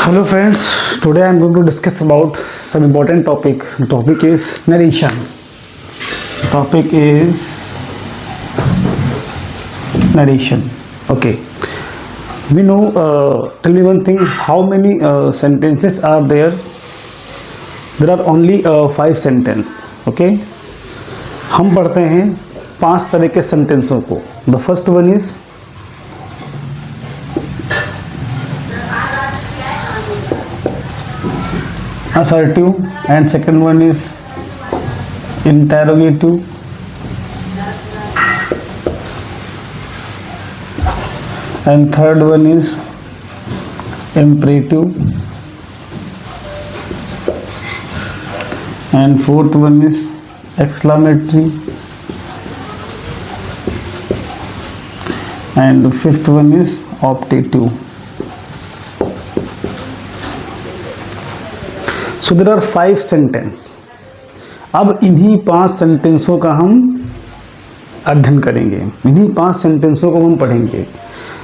Hello friends, today I am going to discuss about some important topic. The topic is narration. Topic is narration. Okay. We know, tell me one thing, how many sentences are there? There are only 5 sentences. Okay. हम पढ़ते हैं 5 तरह के सेंटेंसों को. The first one is assertive, and second one is interrogative, and third one is imperative, and fourth one is exclamatory, and fifth one is optative. So there are 5 sentence. अब इन्हीं 5 सेंटेंसों का हम अध्ययन करेंगे, इन्हीं 5 सेंटेंसों को हम पढ़ेंगे.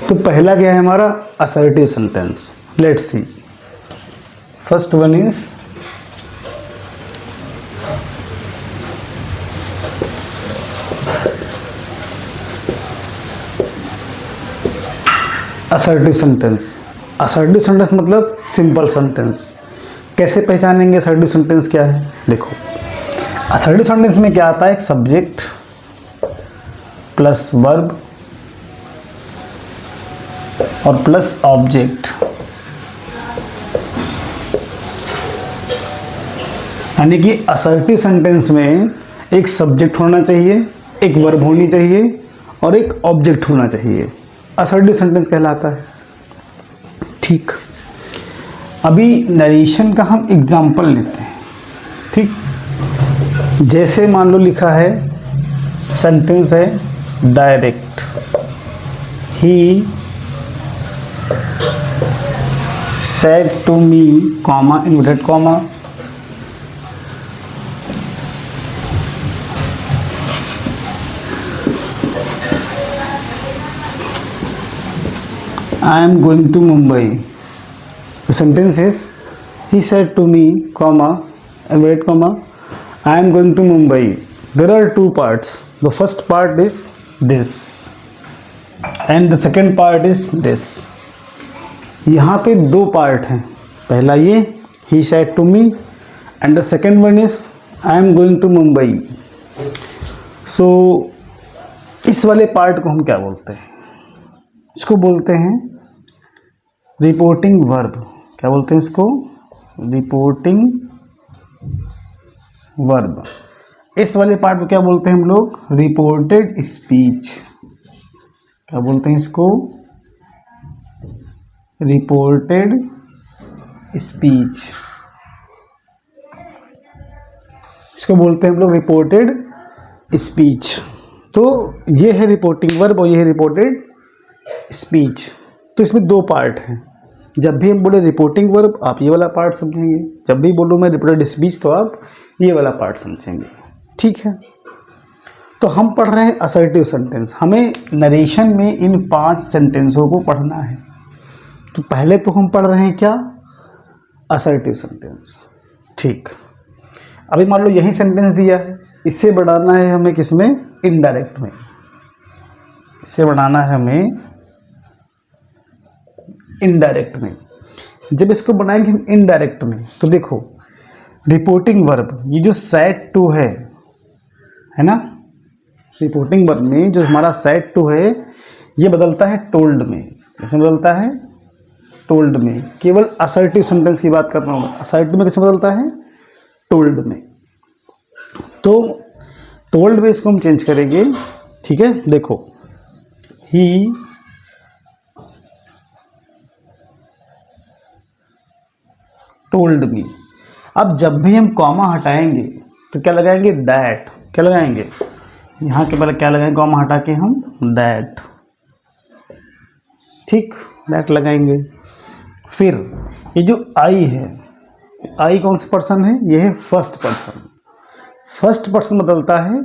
तो पहला क्या है हमारा? Assertive sentence. Let's see. First one is assertive sentence. Assertive sentence मतलब सिंपल सेंटेंस. कैसे पहचानेंगे असर्टिव सेंटेंस क्या है? देखो, असर्टिव सेंटेंस में क्या आता है? एक सब्जेक्ट प्लस वर्ब और प्लस ऑब्जेक्ट. यानी कि असर्टिव सेंटेंस में एक सब्जेक्ट होना चाहिए, एक वर्ब होनी चाहिए और एक ऑब्जेक्ट होना चाहिए. असर्टिव सेंटेंस कहलाता है. ठीक. अभी नरेशन का हम एग्जाम्पल लेते हैं. ठीक. जैसे मान लो लिखा है, सेंटेंस है direct. He said to me comma inverted comma I am going to Mumbai. The sentence is, he said to me, comma, inverted comma, I am going to Mumbai. There are 2 parts. The first part is this, and the second part is this. यहाँ पे 2 part हैं. पहला ये he said to me, and the second one is I am going to Mumbai. So इस वाले part को हम क्या बोलते हैं? इसको बोलते हैं रिपोर्टिंग वर्ब. क्या बोलते हैं इसको? Reporting verb. इस वाले पार्ट को क्या बोलते हैं हम लोग? Reported speech. क्या बोलते हैं इसको? Reported speech. इसको बोलते हैं हम लोग रिपोर्टेड स्पीच. तो ये है रिपोर्टिंग वर्ब और ये है रिपोर्टेड स्पीच. तो इसमें 2 पार्ट हैं. जब भी हम बोले रिपोर्टिंग वर्ब, आप ये वाला पार्ट समझेंगे. जब भी बोलूँ मैं रिपोर्टेड स्पीच, तो आप ये वाला पार्ट समझेंगे. ठीक है. तो हम पढ़ रहे हैं असर्टिव सेंटेंस. हमें नरेशन में इन 5 सेंटेंसों को पढ़ना है. तो पहले तो हम पढ़ रहे हैं क्या? Assertive sentence. ठीक. अभी मान लो यही सेंटेंस दिया है, इससे बढ़ाना है हमें किसमें? इनडायरेक्ट में. इससे बढ़ाना है हमें इनडायरेक्ट में. जब इसको बनाएंगे हम इनडायरेक्ट में, तो देखो, रिपोर्टिंग वर्ब, ये जो सेड टू है ना, रिपोर्टिंग वर्ब में जो हमारा सेड टू है, ये बदलता है टोल्ड में. कैसे बदलता है? टोल्ड में. केवल असर्टिव सेंटेंस की बात कर रहा हूँ. असर्टिव में कैसे बदलता है? टोल्ड में. तो टोल्ड में इसको हम चेंज करेंगे. ठीक है. देखो, ही टोल्ड मी. अब जब भी हम कॉमा हटाएंगे तो क्या लगाएंगे? दैट. क्या लगाएंगे? यहाँ के पहले क्या लगाएंगे? कॉमा हटा के हम दैट. ठीक. दैट लगाएंगे. फिर ये जो आई है, आई कौन सा पर्सन है? ये है फर्स्ट पर्सन. फर्स्ट पर्सन बदलता है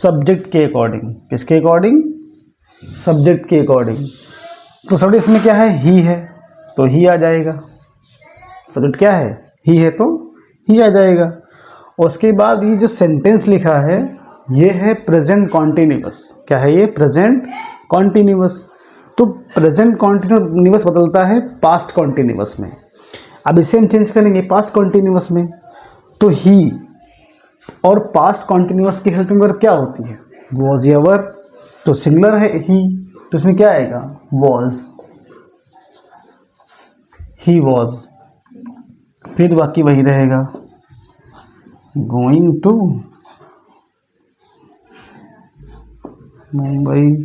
सब्जेक्ट के अकॉर्डिंग. किसके अकॉर्डिंग? सब्जेक्ट के अकॉर्डिंग. तो सब्जेक्ट इसमें क्या है? ही है, तो ही आ जाएगा. सब्जेक्ट क्या है, ही है तो ही आ जाएगा। और उसके बाद ये जो सेंटेंस लिखा है ये है प्रेजेंट कॉन्टिन्यूअस। क्या है ये, प्रेजेंट कॉन्टिन्यूअस। तो प्रेजेंट कॉन्टिन्यूअस बदलता है पास्ट कॉन्टिन्यूअस में। अब इसे हम चेंज करेंगे पास्ट कॉन्टिन्यूअस में। तो ही और पास्ट कॉन्टिन्यूअस की हेल्पिंग वर्ब क्या होती है, वॉज या वर। तो सिंगुलर है ही, तो इसमें क्या आएगा, वॉज, ही वॉज। फिर बाकी वही रहेगा, going to Mumbai,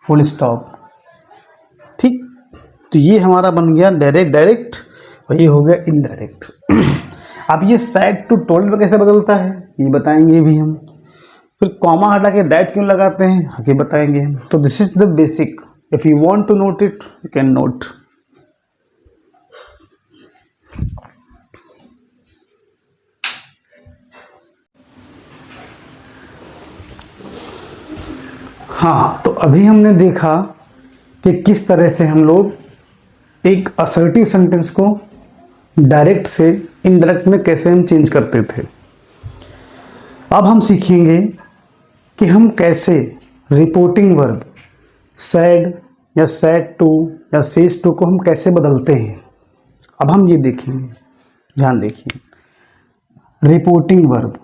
full stop. ठीक, तो ये हमारा बन गया डायरेक्ट और ये हो गया इनडायरेक्ट। अब ये सैड टू टोल्ड में कैसे बदलता है ये बताएंगे भी हम। फिर कॉमा हटा के दैट क्यों लगाते हैं आगे बताएंगे हम। तो this is the basic, if you want to note it you can note. हाँ, तो अभी हमने देखा कि किस तरह से हम लोग एक असर्टिव सेंटेंस को डायरेक्ट से इनडायरेक्ट में कैसे हम चेंज करते थे। अब हम सीखेंगे कि हम कैसे रिपोर्टिंग वर्ब सैड या सैड टू या सेज टू को हम कैसे बदलते हैं। अब हम ये देखेंगे, ध्यान देखिए। रिपोर्टिंग वर्ब,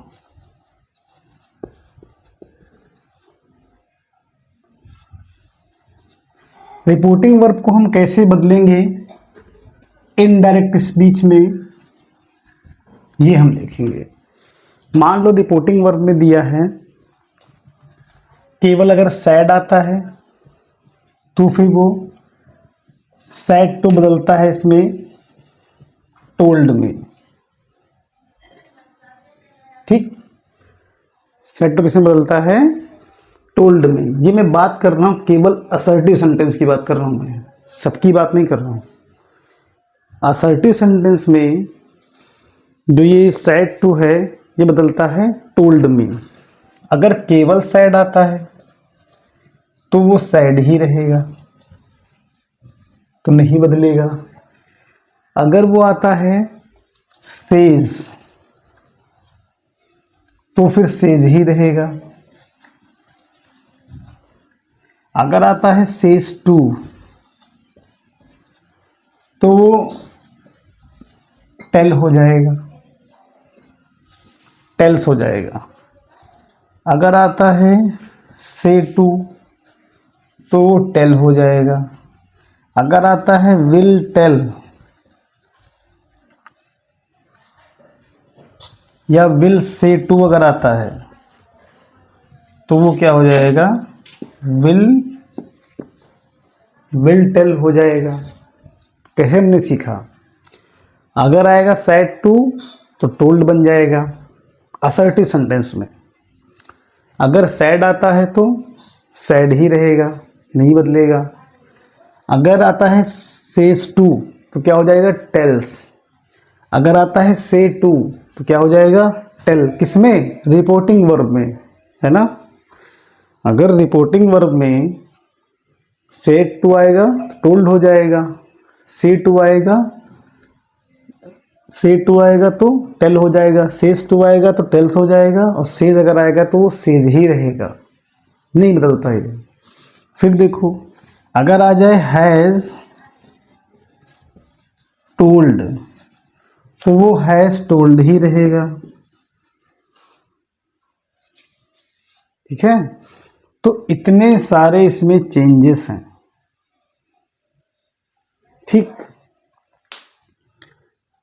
रिपोर्टिंग वर्ब को हम कैसे बदलेंगे इनडायरेक्ट स्पीच में, ये हम देखेंगे। मान लो रिपोर्टिंग वर्ब में दिया है केवल अगर सैड आता है तो फिर वो सैड टू बदलता है इसमें टोल्ड में। ठीक, सैड टू किसमें बदलता है, टोल्ड में। ये मैं बात कर रहा हूं केवल असर्टिव सेंटेंस की बात कर रहा हूं, मैं सबकी बात नहीं कर रहा हूं। असर्टिव सेंटेंस में जो ये सैड टू है ये बदलता है टोल्ड में। अगर केवल सैड आता है तो वो सैड ही रहेगा, तो नहीं बदलेगा। अगर वो आता है सेज तो फिर सेज ही रहेगा। अगर आता है सेज टू तो वो टेल हो जाएगा, टेल्स हो जाएगा। अगर आता है से टू तो वो टेल हो जाएगा। अगर आता है विल टेल या विल से टू अगर आता है तो वो क्या हो जाएगा, विल टेल हो जाएगा। कैसे हमने सीखा, अगर आएगा सैड टू तो टोल्ड बन जाएगा असर्टिव सेंटेंस में। अगर सैड आता है तो सैड ही रहेगा, नहीं बदलेगा। अगर आता है सेज टू तो क्या हो जाएगा, टेल्स। अगर आता है से टू तो क्या हो जाएगा, टेल। किसमें, रिपोर्टिंग वर्ब में, है ना। अगर रिपोर्टिंग वर्ब में से टू आएगा तो टोल्ड हो जाएगा, से टू आएगा तो टेल हो जाएगा, सेज टू आएगा तो टेल्स हो जाएगा, और सेज अगर आएगा तो वो सेज ही रहेगा, नहीं बदलता है। फिर देखो, अगर आ जाए हैज टोल्ड तो वो हैज टोल्ड ही रहेगा। ठीक है, तो इतने सारे इसमें चेंजेस हैं। ठीक,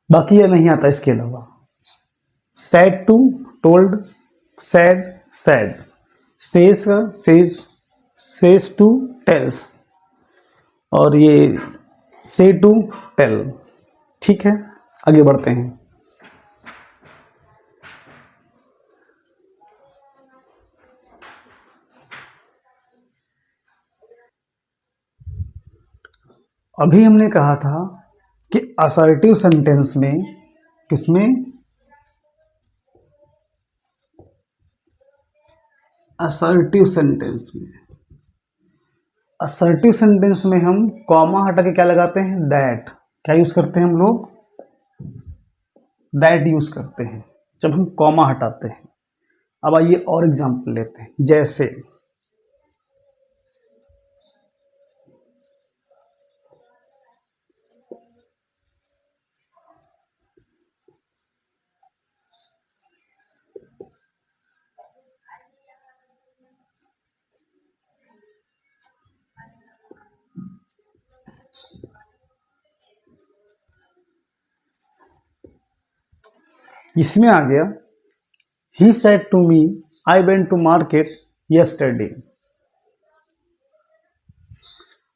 बाकी ये नहीं आता इसके अलावा। Said to told, said said, says का सेज टू टेल्स, और ये से टू टेल। ठीक है, आगे बढ़ते हैं। अभी हमने कहा था कि असर्टिव सेंटेंस में, किसमें, असर्टिव सेंटेंस में, असर्टिव सेंटेंस में हम कॉमा हटा के क्या लगाते हैं, दैट। क्या यूज करते हैं हम लोग? दैट यूज करते हैं जब हम कॉमा हटाते हैं। अब आइए और एग्जांपल लेते हैं, जैसे इसमें आ गया he said to me I went to market yesterday.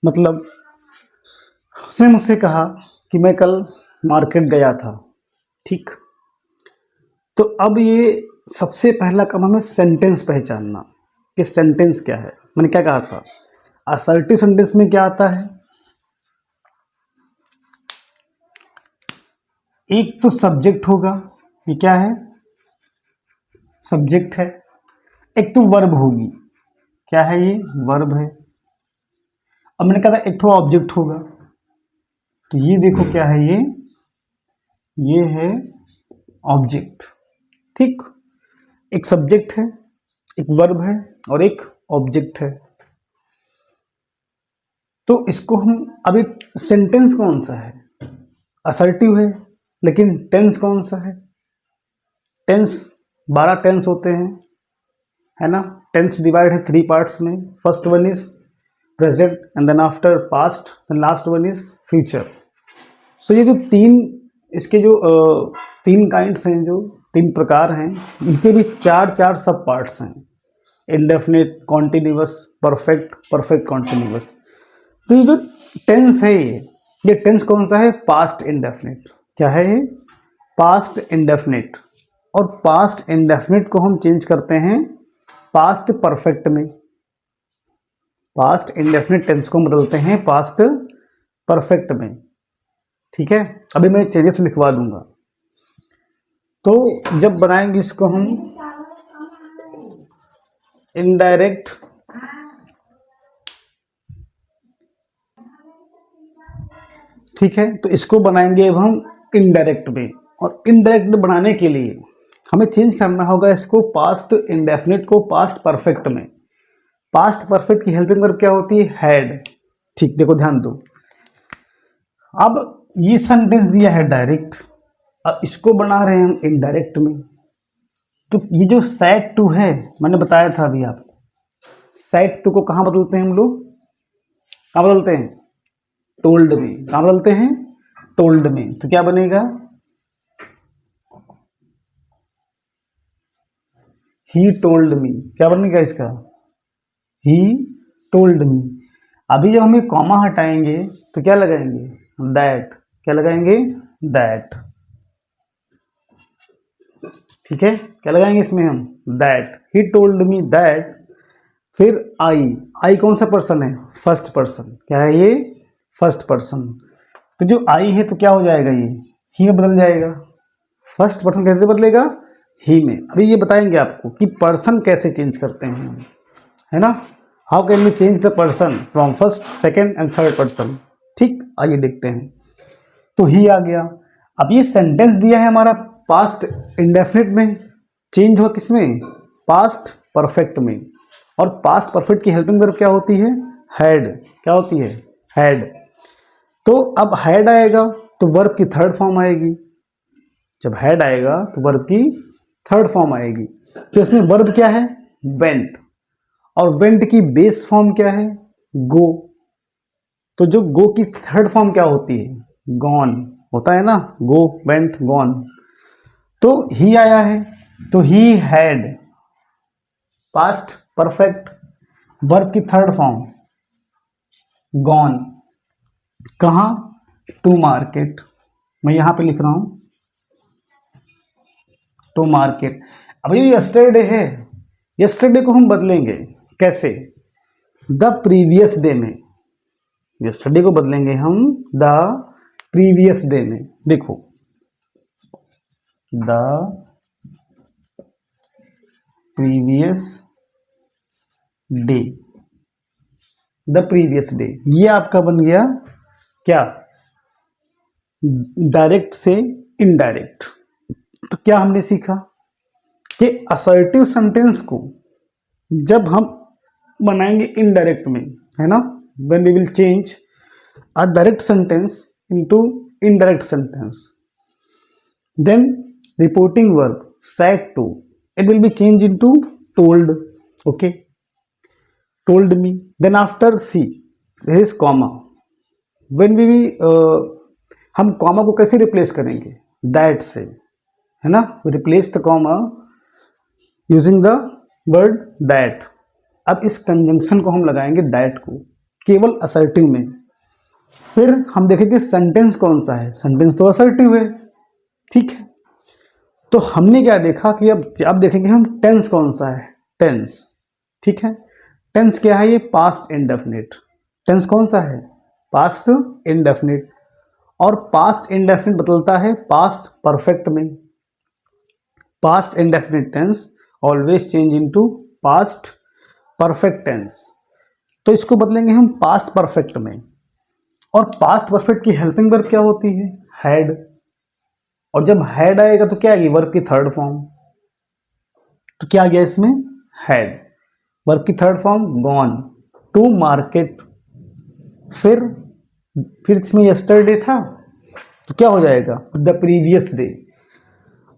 मतलब उसने मुझसे कहा कि मैं कल मार्केट गया था। ठीक, तो अब ये सबसे पहला काम हमें सेंटेंस पहचानना कि सेंटेंस क्या है। मैंने क्या कहा था, असर्टिव सेंटेंस में क्या आता है, एक तो सब्जेक्ट होगा, ये क्या है, सब्जेक्ट है। एक तो वर्ब होगी, क्या है ये, वर्ब है। अब मैंने कहा था एक तो ऑब्जेक्ट होगा, तो ये देखो क्या है, ये है ऑब्जेक्ट। ठीक, एक सब्जेक्ट है, एक वर्ब है और एक ऑब्जेक्ट है। तो इसको हम अभी, सेंटेंस कौन सा है, असर्टिव है, लेकिन टेंस कौन सा है, टेंस 12 टेंस होते हैं, है ना। टेंस डिवाइड है 3 पार्ट्स में। First one is present and then after past, then last one is future. So ये जो तीन, इसके जो 3 काइंड्स हैं, जो 3 प्रकार हैं, इनके भी 4 सब पार्ट्स हैं, indefinite, continuous, perfect, perfect continuous. तो ये जो टेंस है, ये टेंस कौन सा है, पास्ट इंडेफिनिट। क्या है ये, पास्ट इंडेफिनिट। और पास्ट इंडेफिनिट को हम चेंज करते हैं पास्ट परफेक्ट में। पास्ट इंडेफिनिट टेंस को बदलते हैं पास्ट परफेक्ट में। ठीक है, अभी मैं चेंजेस लिखवा दूंगा। तो जब बनाएंगे इसको हम इनडायरेक्ट, ठीक है, तो इसको बनाएंगे अब हम इनडायरेक्ट में। और इनडायरेक्ट बनाने के लिए हमें चेंज करना होगा इसको पास्ट इंडेफिनिट को पास्ट परफेक्ट में। पास्ट परफेक्ट की हेल्पिंग वर्ब क्या होती है, हैड। ठीक, देखो ध्यान दो, अब ये सेंटेंस दिया है डायरेक्ट, अब इसको बना रहे हैं हम इनडायरेक्ट में। तो ये जो सेड टू है, मैंने बताया था अभी आपको, सेड टू को कहाँ बदलते हैं हम लोग, कहाँ बदलते हैं, टोल्ड में। कहाँ बदलते हैं, टोल्ड में। तो क्या बनेगा, ही टोल्ड मी। क्या बनेगा इसका, ही टोल्ड मी। अभी जब हम ये कॉमा हटाएंगे तो क्या लगाएंगे, दैट। क्या लगाएंगे, दैट। ठीक है, क्या लगाएंगे इसमें हम, that. He told me that. फिर आई कौन सा पर्सन है, फर्स्ट पर्सन। क्या है ये, फर्स्ट पर्सन। तो जो आई है तो क्या हो जाएगा, ये ही में बदल जाएगा। फर्स्ट पर्सन कैसे बदलेगा, ही में। अभी ये बताएंगे आपको कि पर्सन कैसे चेंज करते हैं, है ना। How can we change the person from first, second and third person. ठीक, आइए देखते हैं। तो ही आ गया। अब ये सेंटेंस दिया है हमारा पास्ट इंडेफिनिट में, चेंज हुआ किसमें, पास्ट परफेक्ट में। और पास्ट परफेक्ट की हेल्पिंग वर्ब क्या होती है, हैड। क्या होती है, हैड। तो अब हैड आएगा तो वर्ब की थर्ड फॉर्म आएगी। जब हैड आएगा तो वर्ब की थर्ड फॉर्म आएगी। तो इसमें वर्ब क्या है, वेंट। और वेंट की बेस फॉर्म क्या है, गो। तो जो गो की थर्ड फॉर्म क्या होती है, गॉन होता है ना, गो, वेंट, गॉन। तो ही आया है तो he had, past perfect, verb की थर्ड फॉर्म गॉन। कहां, टू मार्केट। मैं यहां पे लिख रहा हूं टू मार्केट। अब ये यस्टरडे है, यस्टरडे को हम बदलेंगे कैसे, द प्रीवियस डे में। यस्टरडे को बदलेंगे हम द प्रीवियस डे में। देखो, the previous day, the previous day, ये आपका बन गया क्या, डायरेक्ट से इनडायरेक्ट। तो क्या हमने सीखा कि असर्टिव सेंटेंस को जब हम बनाएंगे इनडायरेक्ट में, है ना, when we will change a direct sentence into indirect sentence, then reporting verb said to, it will be changed into told. Okay, told me. Then after see, there is comma. When we हम comma को कैसे replace करेंगे? That से, है ना, replace the comma using the word that. अब इस conjunction को हम लगाएंगे दैट को केवल असर्टिव में। फिर हम देखेंगे सेंटेंस कौन सा है, सेंटेंस तो असर्टिव है, ठीक है। तो हमने क्या देखा कि अब देखेंगे हम टेंस कौन सा है, टेंस, ठीक है। टेंस क्या है? ये पास्ट इंडेफिनिट। टेंस कौन सा है? Past indefinite. और पास्ट इंडेफिनिट बदलता है पास्ट परफेक्ट में। Past indefinite tense always change into past perfect tense. तो इसको बदलेंगे हम पास्ट परफेक्ट में। और पास्ट परफेक्ट की हेल्पिंग वर्ब क्या होती है? हैड। और जब हैड आएगा तो क्या आएगी? वर्ब की थर्ड फॉर्म। तो क्या आ गया इसमें? हैड। वर्ब की third form gone to market. फिर इसमें यस्टरडे था तो क्या हो जाएगा? The previous day.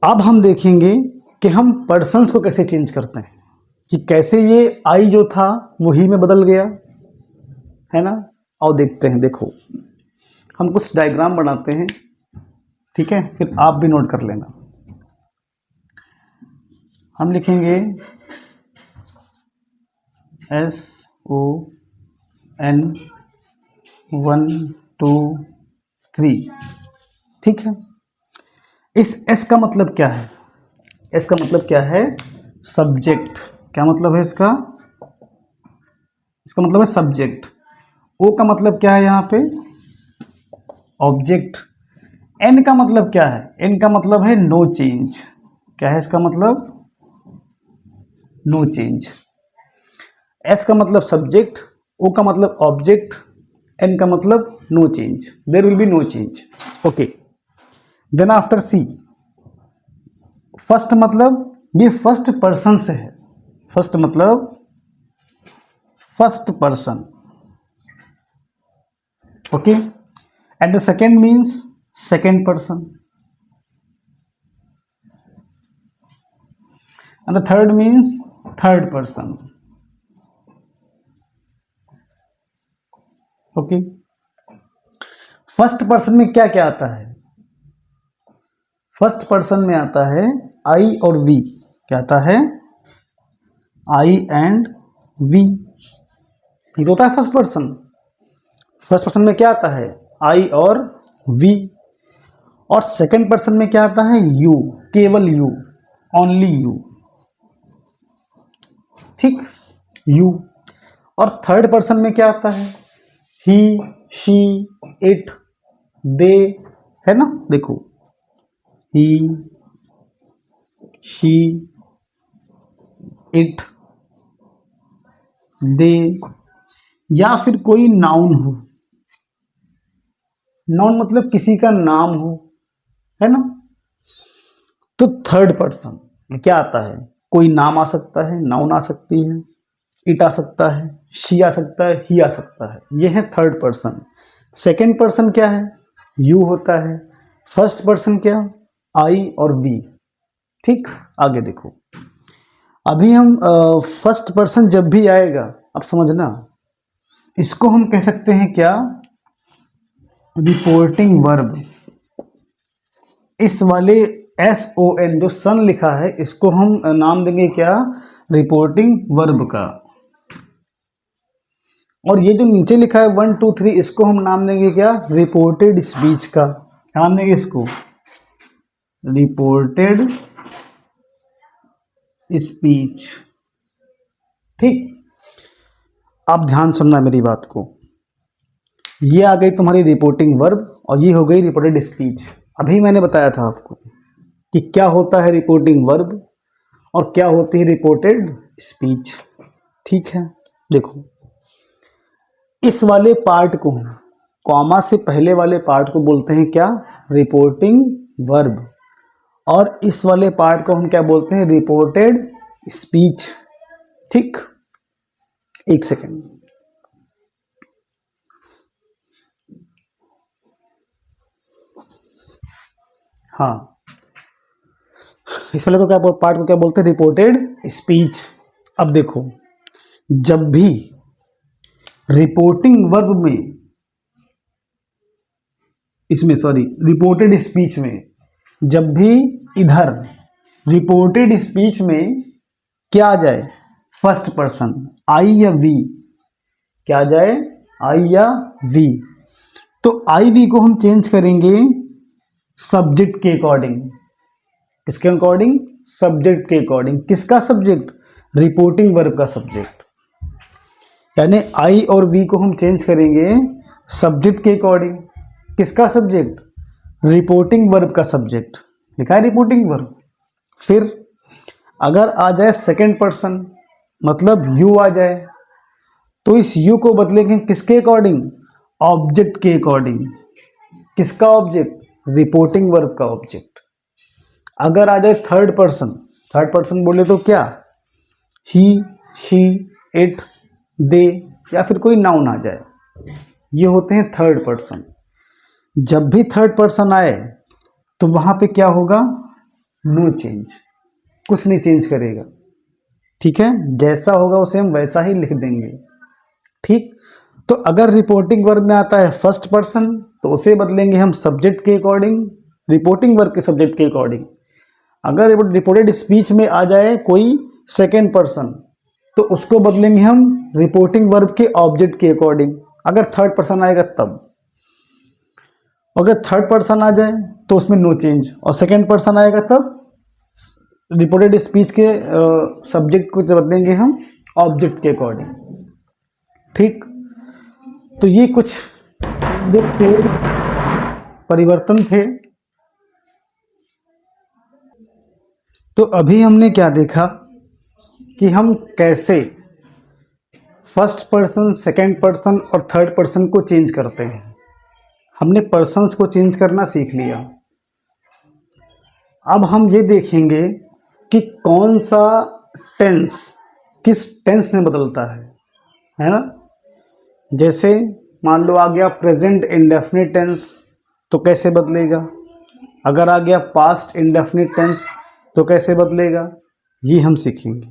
अब हम देखेंगे कि हम पर्सन्स को कैसे चेंज करते हैं, कि कैसे ये आई जो था वो ही में बदल गया, है ना। और देखते हैं, देखो हम कुछ डायग्राम बनाते हैं, ठीक है, फिर आप भी नोट कर लेना। हम लिखेंगे SON 1 2 3, ठीक है। इस S का मतलब क्या है? S का मतलब क्या है? सब्जेक्ट। क्या मतलब है इसका? इसका मतलब है सब्जेक्ट। O का मतलब क्या है यहाँ पे? ऑब्जेक्ट। N का मतलब क्या है? N का मतलब है नो चेंज। क्या है इसका मतलब? No change. S का मतलब सब्जेक्ट, O का मतलब ऑब्जेक्ट, N का मतलब no change, there will be no change. Okay, then after C, first मतलब ये फर्स्ट पर्सन से है। फर्स्ट मतलब first person, okay. And the second means second person, and the third means third person, okay. First person में क्या क्या आता है? फर्स्ट पर्सन में आता है आई और वी। क्या आता है? आई एंड वी। ये होता है फर्स्ट पर्सन। फर्स्ट पर्सन में क्या आता है? आई और वी। और सेकंड पर्सन में क्या आता है? यू, केवल यू, ओनली यू, ठीक, यू। और थर्ड पर्सन में क्या आता है? ही, शी, इट, दे, है ना। देखो, ही, शी, इट, दे, या फिर कोई नाउन हो। नाउन मतलब किसी का नाम हो, है ना। तो थर्ड पर्सन में क्या आता है? कोई नाम आ सकता है, नाउन आ सकती है, इट आ सकता है, शी आ सकता है, ही आ सकता है। ये है थर्ड पर्सन। सेकेंड पर्सन क्या है? यू होता है। फर्स्ट पर्सन क्या? आई और वी, ठीक। आगे देखो, अभी हम फर्स्ट पर्सन जब भी आएगा, अब समझना, इसको हम कह सकते हैं क्या? Reporting verb. इस वाले SON जो सन लिखा है, इसको हम नाम देंगे क्या? रिपोर्टिंग वर्ब का। और ये जो नीचे लिखा है 1 2 3, इसको हम नाम देंगे क्या? रिपोर्टेड स्पीच का। क्या नाम देंगे इसको? रिपोर्टेड स्पीच, ठीक। आप ध्यान सुनना मेरी बात को। ये आ गई तुम्हारी रिपोर्टिंग वर्ब और ये हो गई रिपोर्टेड स्पीच। अभी मैंने बताया था आपको कि क्या होता है रिपोर्टिंग वर्ब और क्या होती है रिपोर्टेड स्पीच, ठीक है। देखो, इस वाले पार्ट को कॉमा से पहले वाले पार्ट को बोलते हैं क्या, रिपोर्टिंग वर्ब, और इस वाले पार्ट को हम क्या बोलते हैं, रिपोर्टेड स्पीच। ठीक, एक सेकेंड। हाँ, इस वाले को क्या, पार्ट को क्या बोलते हैं, रिपोर्टेड स्पीच। अब देखो, जब भी रिपोर्टिंग वर्ब में, इसमें सॉरी रिपोर्टेड स्पीच में, जब भी इधर रिपोर्टेड स्पीच में क्या आ जाए, फर्स्ट पर्सन, आई या वी, क्या आ जाए, आई या वी, तो आई वी को हम चेंज करेंगे सब्जेक्ट के अकॉर्डिंग। किसके अकॉर्डिंग, सब्जेक्ट के अकॉर्डिंग। किसका सब्जेक्ट, रिपोर्टिंग वर्ब का सब्जेक्ट। यानी आई और वी को हम चेंज करेंगे सब्जेक्ट के अकॉर्डिंग। किसका सब्जेक्ट, रिपोर्टिंग वर्ब का सब्जेक्ट, लिखा है रिपोर्टिंग वर्ब। फिर अगर आ जाए सेकंड पर्सन, मतलब यू आ जाए, तो इस यू को बदलेंगे किसके अकॉर्डिंग, ऑब्जेक्ट के अकॉर्डिंग। किसका ऑब्जेक्ट, रिपोर्टिंग वर्ब का ऑब्जेक्ट। अगर आ जाए थर्ड पर्सन, थर्ड पर्सन बोले तो क्या, ही, शी, इट, दे, या फिर कोई नाउन आ जाए, ये होते हैं थर्ड पर्सन। जब भी थर्ड पर्सन आए तो वहां पे क्या होगा, नो चेंज, कुछ नहीं चेंज करेगा। ठीक है, जैसा होगा उसे हम वैसा ही लिख देंगे। ठीक, तो अगर रिपोर्टिंग वर्ब में आता है फर्स्ट पर्सन, तो उसे बदलेंगे हम सब्जेक्ट के अकॉर्डिंग, रिपोर्टिंग वर्ब के सब्जेक्ट के अकॉर्डिंग। अगर रिपोर्टेड स्पीच में आ जाए कोई सेकेंड पर्सन, तो उसको बदलेंगे हम रिपोर्टिंग वर्ब के ऑब्जेक्ट के अकॉर्डिंग, अगर थर्ड पर्सन आएगा तब। अगर थर्ड पर्सन आ जाए तो उसमें नो चेंज, और सेकेंड पर्सन आएगा तब रिपोर्टेड स्पीच के सब्जेक्ट को बदलेंगे हम ऑब्जेक्ट के अकॉर्डिंग। ठीक, तो ये कुछ जो थे परिवर्तन थे। तो अभी हमने क्या देखा कि हम कैसे फर्स्ट पर्सन, सेकेंड पर्सन और थर्ड पर्सन को चेंज करते हैं। हमने पर्सन्स को चेंज करना सीख लिया। अब हम ये देखेंगे कि कौन सा टेंस किस टेंस में बदलता है ना। जैसे मान लो आ गया प्रेजेंट इंडेफिनिट टेंस, तो कैसे बदलेगा। अगर आ गया पास्ट इंडेफिनिट टेंस, तो कैसे बदलेगा, ये हम सीखेंगे।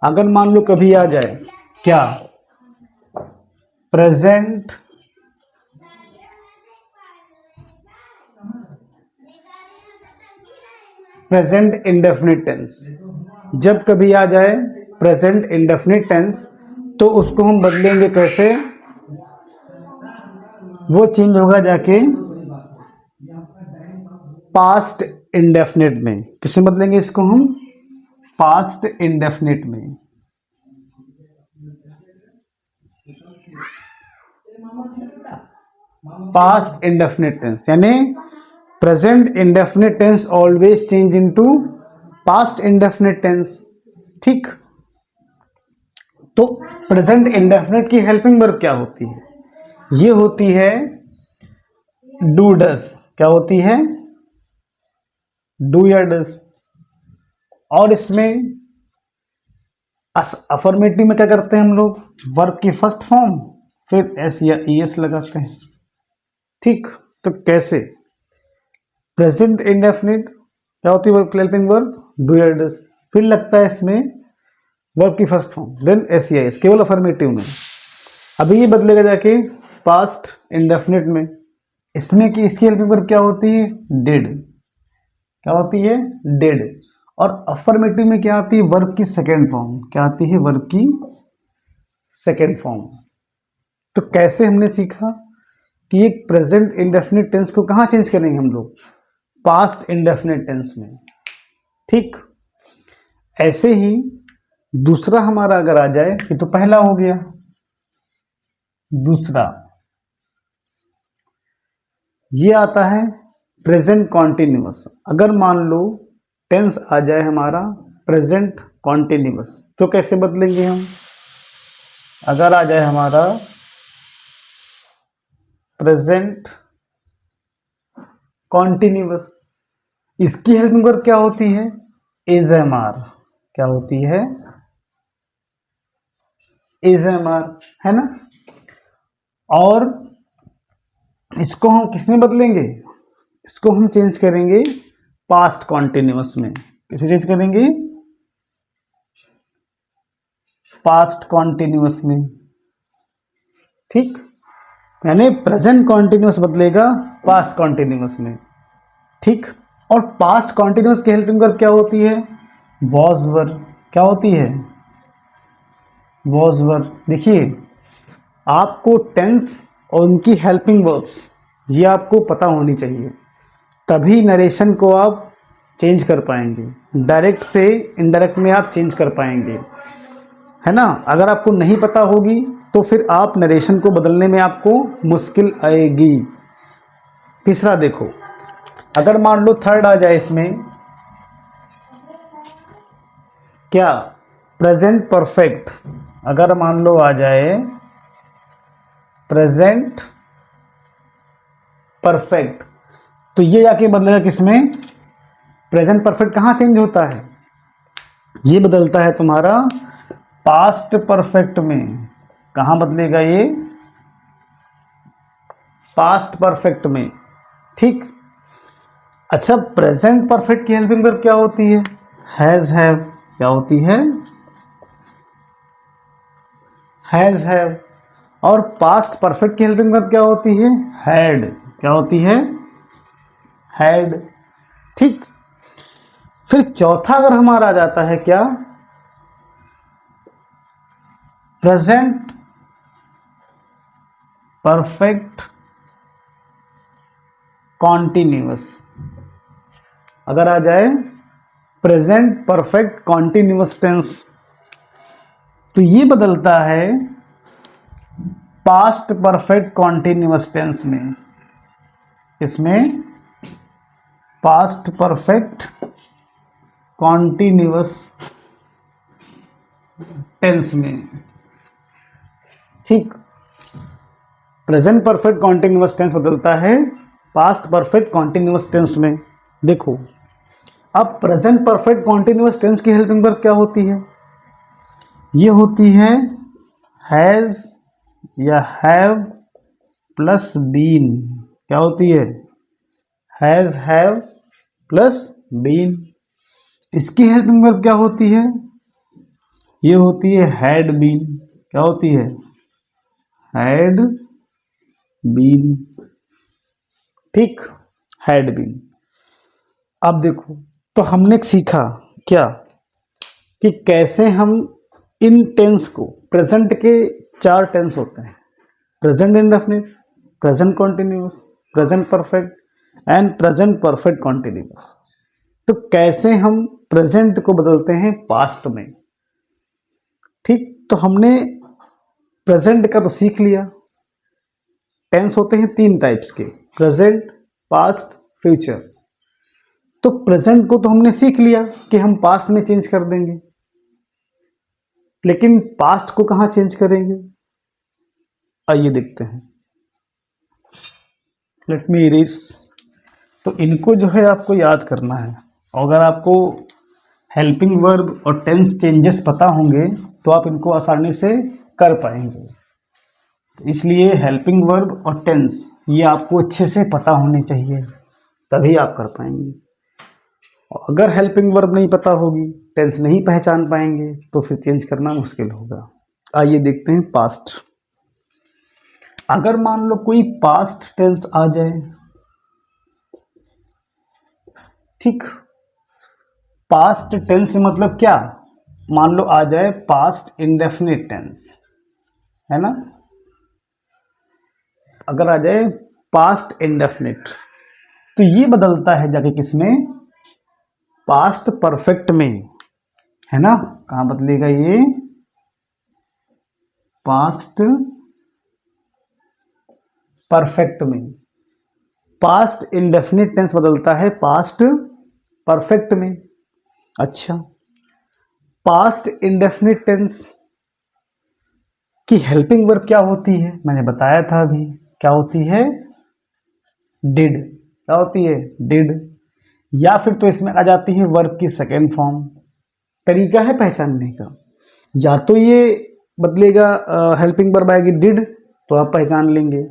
अगर मान लो कभी आ जाए क्या, प्रेजेंट इंडेफिनिट टेंस, जब कभी आ जाए प्रेजेंट इंडेफिनिट टेंस, तो उसको हम बदलेंगे कैसे, वो चेंज होगा जाके पास्ट इंडेफिनिट में। किससे बदलेंगे इसको हम, पास्ट इंडेफिनिट में। पास्ट इंडेफिनिट टेंस यानी present indefinite tense always change into past indefinite tense. ठीक, तो प्रेजेंट इंडेफिनिट की हेल्पिंग वर्ब क्या होती है, ये होती है डू डस। क्या होती है, डू या डस। और इसमें अफर्मेटिव में क्या करते हैं हम लोग, वर्ब की फर्स्ट फॉर्म फिर एस या ईएस लगाते हैं। ठीक, तो कैसे प्रेजेंट इंडेफिनिट क्या होती है, वर्ब हेल्पिंग वर्ब डू या डस, फिर लगता है इसमें वर्ब की फर्स्ट फॉर्म, देन एस या एस, केवल अफर्मेटिव में। अभी ये बदलेगा जाके पास्ट इंडेफिनिट में। इसमें कि इसकी हेल्पिंग वर्ब क्या होती है, डिड। क्या होती है, डिड। और अफर्मेटिव में क्या आती है, वर्ब की सेकेंड फॉर्म। क्या आती है, वर्ब की सेकेंड फॉर्म। तो कैसे हमने सीखा कि एक प्रेजेंट इंडेफिनिट टेंस को कहाँ चेंज करेंगे हम लोग, पास्ट इंडेफिनिट टेंस में। ठीक, ऐसे ही दूसरा हमारा अगर आ जाए, ये तो पहला हो गया। दूसरा ये आता है प्रेजेंट कॉन्टिन्यूअस। अगर मान लो टेंस आ जाए हमारा प्रेजेंट कॉन्टिन्यूअस, तो कैसे बदलेंगे हम। अगर आ जाए हमारा प्रेजेंट कॉन्टिन्यूअस, इसकी हेल्पिंग वर्ब क्या होती है? Is am are. क्या होती है? इज एम आर, है ना। और इसको हम किसमें बदलेंगे? इसको हम चेंज करेंगे पास्ट कॉन्टिन्यूअस में। किसमें चेंज करेंगे? पास्ट कॉन्टिन्यूअस में। ठीक, यानी प्रेजेंट कॉन्टिन्यूअस बदलेगा पास्ट कॉन्टिन्यूअस में। ठीक, और पास्ट कॉन्टिन्यूअस की हेल्पिंग वर्ब क्या होती है? Was were. क्या होती है? Was were. देखिए, आपको टेंस और उनकी हेल्पिंग वर्ब्स ये आपको पता होनी चाहिए, तभी नरेशन को आप चेंज कर पाएंगे। डायरेक्ट से इनडायरेक्ट में आप चेंज कर पाएंगे, है ना। अगर आपको नहीं पता होगी तो फिर आप नरेशन को बदलने में आपको मुश्किल आएगी। तीसरा देखो, अगर मान लो थर्ड आ जाए इसमें, क्या? Present perfect. अगर मान लो आ जाए प्रेजेंट परफेक्ट, तो ये जाके बदलेगा किसमें? प्रेजेंट परफेक्ट कहाँ चेंज होता है? ये बदलता है तुम्हारा पास्ट परफेक्ट में। कहाँ बदलेगा ये? पास्ट परफेक्ट में। ठीक, अच्छा, प्रेजेंट परफेक्ट की हेल्पिंग वर्ब क्या होती है? Has have. क्या होती है? Has have. और पास्ट परफेक्ट की हेल्पिंग वर्ब क्या होती है? हैड। क्या होती है? हैड। ठीक, फिर चौथा अगर हमारा आ जाता है क्या? Present perfect continuous. अगर आ जाए प्रेजेंट परफेक्ट कॉन्टिन्यूअस टेंस, तो ये बदलता है पास्ट परफेक्ट कॉन्टिन्यूअस टेंस में। इसमें पास्ट परफेक्ट कॉन्टिन्यूअस टेंस में। ठीक, प्रेजेंट परफेक्ट कॉन्टिन्यूअस टेंस बदलता है पास्ट परफेक्ट कॉन्टिन्यूअस टेंस में। देखो, अब प्रेजेंट परफेक्ट कॉन्टिन्यूअस टेंस की हेल्पिंग वर्ब क्या होती है? ये होती है हैज या हैव प्लस बीन। क्या होती है? Has have plus been. इसकी हेल्पिंग वर्ब क्या होती है? ये होती है हैड बीन। क्या होती है? Had been. ठीक, हैड बीन। अब देखो, तो हमने सीखा क्या कि कैसे हम इन टेंस को, प्रेजेंट के 4 टेंस होते हैं, present indefinite, present continuous, present perfect and present perfect continuous. तो कैसे हम प्रेजेंट को बदलते हैं पास्ट में। ठीक, तो हमने प्रेजेंट का तो सीख लिया। टेंस होते हैं 3 टाइप्स के, प्रेजेंट, पास्ट, फ्यूचर। तो प्रेजेंट को तो हमने सीख लिया कि हम पास्ट में चेंज कर देंगे, लेकिन पास्ट को कहां चेंज करेंगे? आइए देखते हैं। Let me erase. तो इनको जो है आपको याद करना है। अगर आपको हेल्पिंग वर्ब और टेंस चेंजेस पता होंगे तो आप इनको आसानी से कर पाएंगे। इसलिए हेल्पिंग वर्ब और टेंस ये आपको अच्छे से पता होने चाहिए, तभी आप कर पाएंगे। और अगर हेल्पिंग वर्ब नहीं पता होगी, टेंस नहीं पहचान पाएंगे, तो फिर चेंज करना मुश्किल होगा। आइए देखते हैं पास्ट। अगर मान लो कोई पास्ट टेंस आ जाए, ठीक, पास्ट टेंस से मतलब क्या? मान लो आ जाए पास्ट इंडेफिनिट टेंस, है ना। अगर आ जाए पास्ट इंडेफिनिट, तो ये बदलता है जाके किसमें? पास्ट परफेक्ट में, है ना। कहां बदलेगा ये? पास्ट परफेक्ट में। पास्ट इंडेफिनिट टेंस बदलता है पास्ट परफेक्ट में। अच्छा, पास्ट इंडेफिनिट टेंस की हेल्पिंग वर्ब क्या होती है? मैंने बताया था अभी, क्या होती है, डिड। क्या होती है, डिड। या फिर तो इसमें आ जाती है वर्ब की सेकेंड फॉर्म। तरीका है पहचानने का, या तो ये बदलेगा, हेल्पिंग वर्ब आएगी डिड तो आप पहचान लेंगे,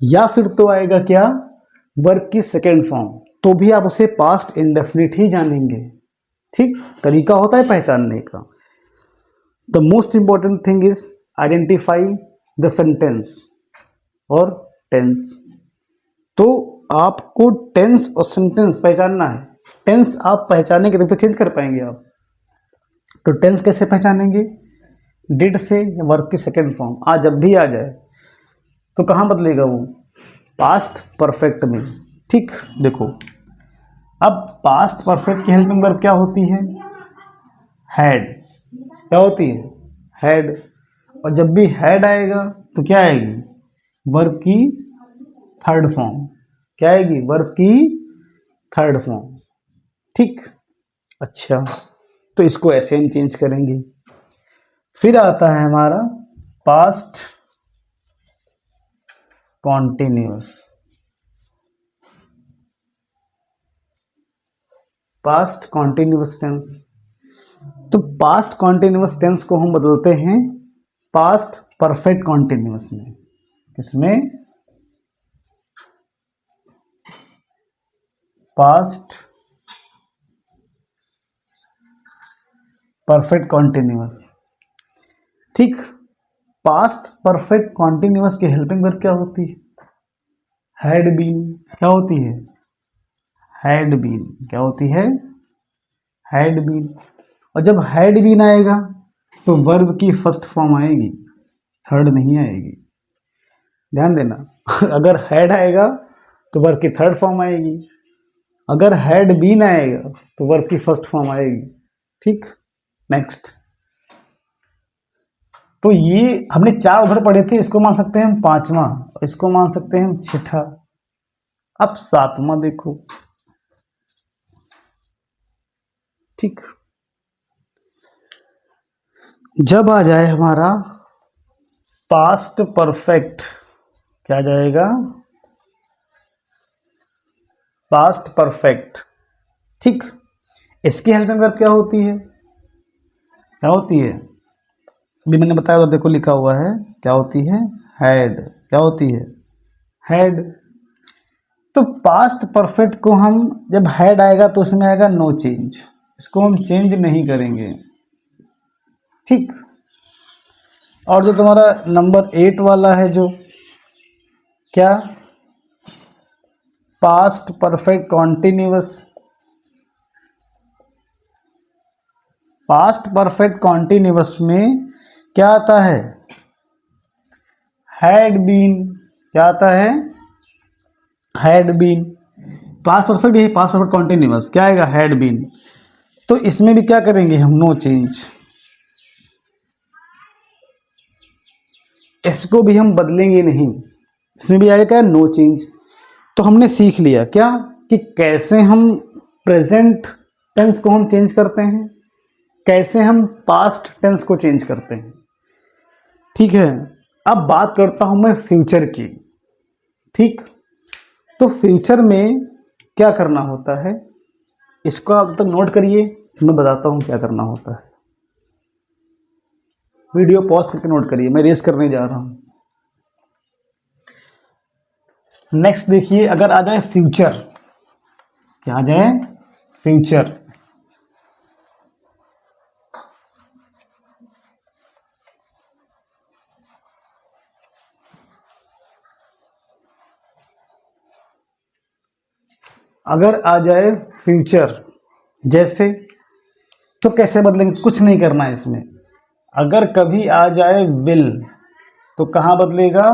या फिर तो आएगा क्या, वर्ब की सेकेंड फॉर्म, तो भी आप उसे पास्ट इंडेफिनिट ही जानेंगे। ठीक, तरीका होता है पहचानने का। The most important thing is identify the sentence और टेंस। तो आपको टेंस और सेंटेंस पहचानना है। टेंस आप पहचानेंगे तब तो चेंज कर पाएंगे आप। तो टेंस कैसे पहचानेंगे, डिड से या वर्ब की सेकेंड फॉर्म आ जब भी आ जाए तो कहाँ बदलेगा वो, पास्ट परफेक्ट में। ठीक, देखो अब पास्ट परफेक्ट की हेल्पिंग वर्ब क्या होती है, हैड। क्या होती है, हैड। और जब भी हैड आएगा तो क्या आएगी, वर्ब की थर्ड फॉर्म। क्या आएगी, वर्ब की थर्ड फॉर्म। ठीक, अच्छा, तो इसको ऐसे हम चेंज करेंगे। फिर आता है हमारा past continuous. Past continuous tense. तो पास्ट कॉन्टिन्यूअस टेंस को हम बदलते हैं पास्ट परफेक्ट कॉन्टिन्यूअस में। इसमें पास्ट परफेक्ट कॉन्टिन्यूअस। ठीक, पास्ट परफेक्ट कॉन्टिन्यूअस की हेल्पिंग वर्ब क्या होती है, हैड बीन। क्या होती है, हैड बीन। क्या होती है, हैड बीन। और जब हैड बीन आएगा तो वर्ब की फर्स्ट फॉर्म आएगी, थर्ड नहीं आएगी। ध्यान देना अगर हैड आएगा तो वर्ब की थर्ड फॉर्म आएगी, अगर हैड बीन आएगा तो वर्ब की फर्स्ट फॉर्म आएगी। ठीक, नेक्स्ट। तो ये हमने 4 उधर पढ़े थे, इसको मान सकते हैं हम 5वां और इसको मान सकते हैं हम 6ठा। अब 7वां देखो। ठीक, जब आ जाए हमारा पास्ट परफेक्ट, क्या जाएगा, पास्ट परफेक्ट। ठीक, इसकी हेल्पिंग वर्ब क्या होती है, क्या होती है, अभी मैंने बताया और देखो लिखा हुआ है, क्या होती है, हैड। क्या होती है, हैड। तो पास्ट परफेक्ट को हम जब हैड आएगा तो उसमें आएगा नो चेंज, इसको हम चेंज नहीं करेंगे। ठीक, और जो तुम्हारा नंबर 8 वाला है, जो क्या, past perfect continuous. Past perfect continuous में क्या आता है, हैड बीन। क्या आता है, हैड बीन। पास्ट परफेक्ट, यही पास्ट परफेक्ट कॉन्टिन्यूअस क्या आएगा, हैड बीन। तो इसमें भी क्या करेंगे हम, नो चेंज। इसको भी हम बदलेंगे नहीं, इसमें भी आएगा क्या, नो चेंज। तो हमने सीख लिया क्या, कि कैसे हम प्रेजेंट टेंस को हम चेंज करते हैं, कैसे हम पास्ट टेंस को चेंज करते हैं। ठीक है, अब बात करता हूं मैं फ्यूचर की। ठीक, तो फ्यूचर में क्या करना होता है, इसको आप तक नोट करिए, मैं बताता हूं क्या करना होता है। वीडियो पॉज करके नोट करिए, मैं रेस करने जा रहा हूं। नेक्स्ट देखिए, अगर आ जाए फ्यूचर, क्या आ जाए, फ्यूचर। अगर आ जाए फ्यूचर जैसे, तो कैसे बदलेंगे, कुछ नहीं करना है इसमें। अगर कभी आ जाए विल तो कहां बदलेगा,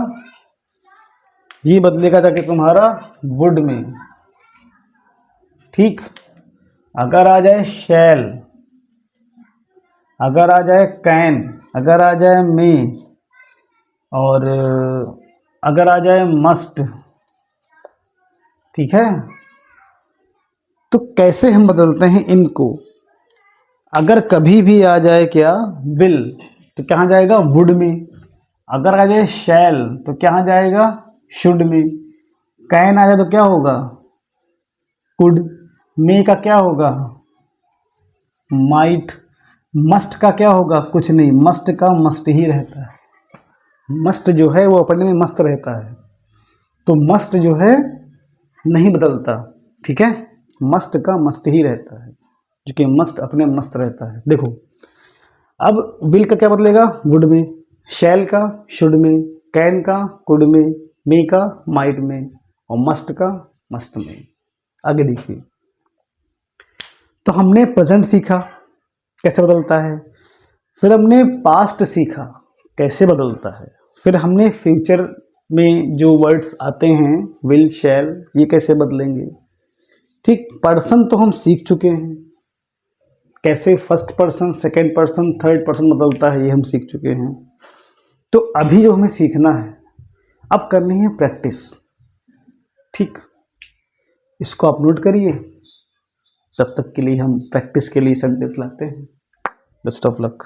ये बदलेगा जाके तुम्हारा वुड में। ठीक, अगर आ जाए शैल, अगर आ जाए कैन, अगर आ जाए मे, और अगर आ जाए मस्ट। ठीक है, तो कैसे हम बदलते हैं इनको, अगर कभी भी आ जाए क्या, विल, तो कहाँ जाएगा, वुड में। अगर आ जाए शैल तो कहाँ जाएगा, शुड में। कैन आ जाए तो क्या होगा, कुड। मे का क्या होगा, माइट। मस्ट का क्या होगा, कुछ नहीं, मस्ट का मस्ट ही रहता है। मस्ट जो है वो अपने में मस्त रहता है, तो मस्ट जो है नहीं बदलता, ठीक है, मस्ट का मस्ट ही रहता है, जो कि मस्ट अपने मस्त रहता है। देखो अब विल का क्या बदलेगा, वुड में, शैल का शुड में, कैन का कुड में, मे का माइट में, और मस्ट का मस्ट में। आगे देखिए, तो हमने प्रेजेंट सीखा कैसे बदलता है, फिर हमने पास्ट सीखा कैसे बदलता है, फिर हमने फ्यूचर में जो वर्ड्स आते हैं विल शैल ये कैसे बदलेंगे। ठीक, पर्सन तो हम सीख चुके हैं, कैसे first person second person third person बदलता है ये हम सीख चुके हैं। तो अभी जो हमें सीखना है, अब करनी है प्रैक्टिस। ठीक, इसको आप नोट करिए, तब तक के लिए हम प्रैक्टिस के लिए सेंटेंस लाते हैं। Best of luck.